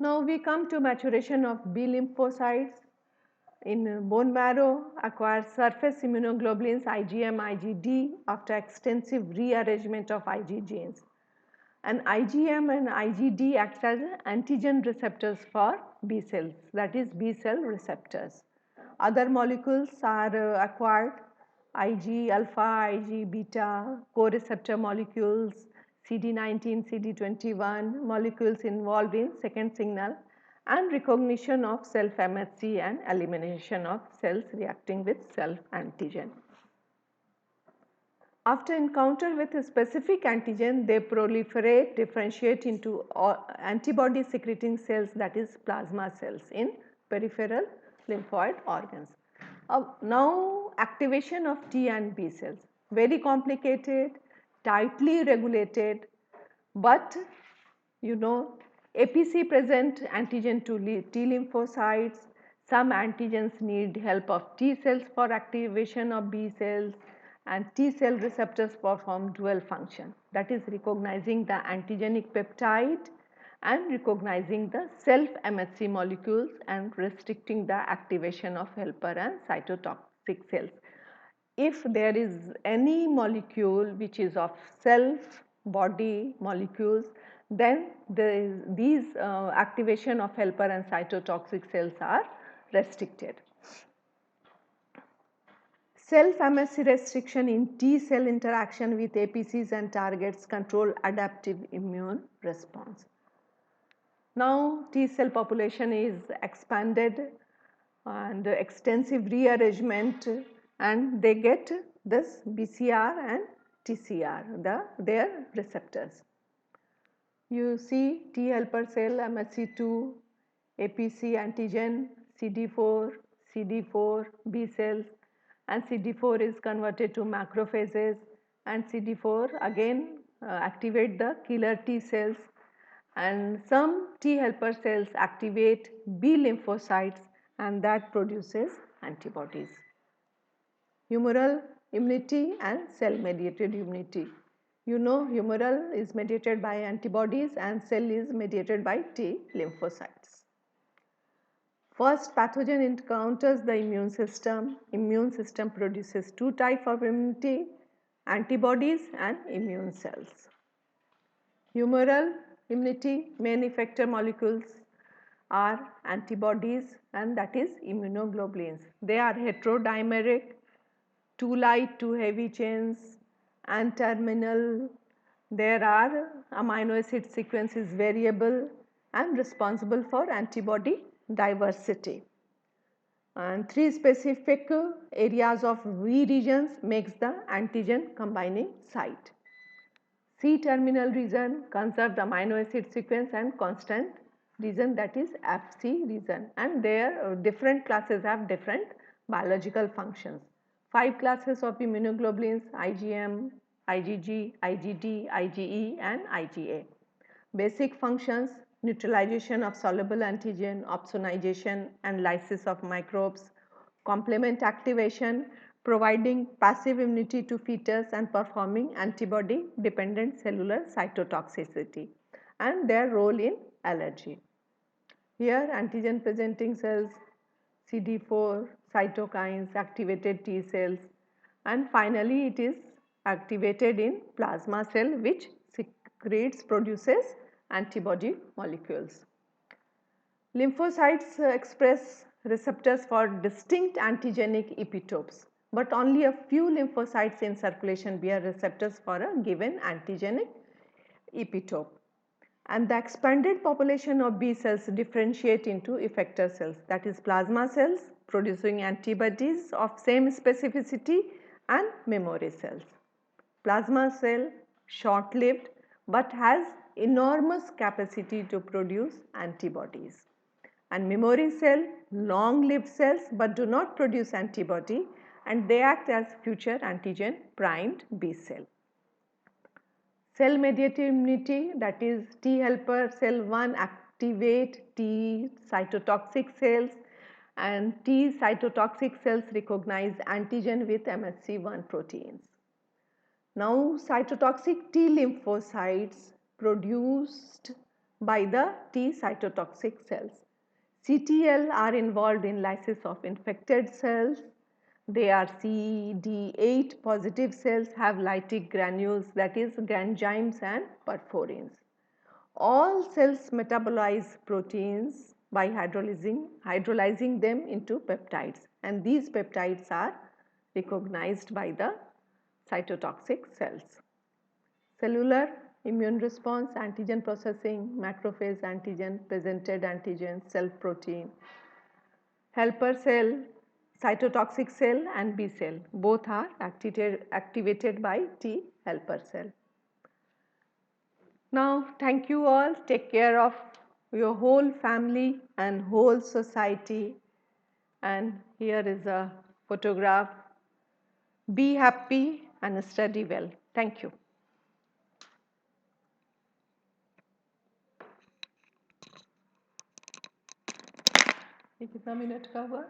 Now we come to maturation of B lymphocytes. In bone marrow, acquire surface immunoglobulins IgM, IgD after extensive rearrangement of Ig genes. And IgM and IgD act as antigen receptors for B cells, that is B cell receptors. Other molecules are acquired, Ig alpha, Ig beta, co-receptor molecules, CD19, CD21, molecules involved in second signal and recognition of self-MHC and elimination of cells reacting with self-antigen. After encounter with a specific antigen, they proliferate, differentiate into antibody secreting cells, that is plasma cells in peripheral lymphoid organs. Now activation of T and B cells, very complicated, tightly regulated, but you know APC present antigen to T lymphocytes. Some antigens need help of T cells for activation of B cells, and T cell receptors perform dual function, that is recognizing the antigenic peptide and recognizing the self MHC molecules and restricting the activation of helper and cytotoxic cells. If there is any molecule which is of self body molecules, then these activation of helper and cytotoxic cells are restricted. Self MHC restriction in T cell interaction with APCs and targets control adaptive immune response. Now T cell population is expanded and extensive rearrangement, and they get this BCR and TCR, their receptors. You see T helper cell, MHC2, APC antigen, CD4, B cells, and CD4 is converted to macrophages, and CD4 again activate the killer T cells, and some T helper cells activate B lymphocytes, and that produces antibodies. Humoral immunity and cell mediated immunity. You know humoral is mediated by antibodies and cell is mediated by T lymphocytes. First pathogen encounters the immune system produces two types of immunity, antibodies and immune cells. Humoral immunity, main effector molecules are antibodies, and that is immunoglobulins. They are heterodimeric, two light, two heavy chains, and terminal. There are amino acid sequence is variable and responsible for antibody diversity. And three specific areas of V regions makes the antigen combining site. C-terminal region conserve the amino acid sequence, and constant region, that is Fc region, and their different classes have different biological functions. 5 classes of immunoglobulins: IgM, IgG, IgD, IgE and IgA. Basic functions: neutralization of soluble antigen, opsonization and lysis of microbes, complement activation, providing passive immunity to fetus and performing antibody dependent cellular cytotoxicity, and their role in allergy. Here antigen presenting cells, CD4, cytokines, activated T cells, and finally it is activated in plasma cell which produces antibody molecules. Lymphocytes express receptors for distinct antigenic epitopes, but only a few lymphocytes in circulation bear receptors for a given antigenic epitope. And the expanded population of B cells differentiate into effector cells, that is plasma cells producing antibodies of same specificity, and memory cells. Plasma cell short-lived but has enormous capacity to produce antibodies, and memory cell long-lived cells but do not produce antibody, and they act as future antigen primed B cell. Cell mediated immunity, that is T helper cell 1 activate T cytotoxic cells, and T cytotoxic cells recognize antigen with MHC1 proteins. Now cytotoxic T lymphocytes produced by the T cytotoxic cells. CTL are involved in lysis of infected cells. They are CD8 positive cells have lytic granules, that is granzymes and perforins. All cells metabolize proteins by hydrolyzing them into peptides, and these peptides are recognized by the cytotoxic cells. Cellular immune response, antigen processing, macrophage antigen, presented antigen, self-protein, helper cell, cytotoxic cell and B cell, both are activated by T helper cell. Now, thank you all. Take care of your whole family and whole society. And here is a photograph. Be happy and study well. Thank you. ये कितना minute का हुआ?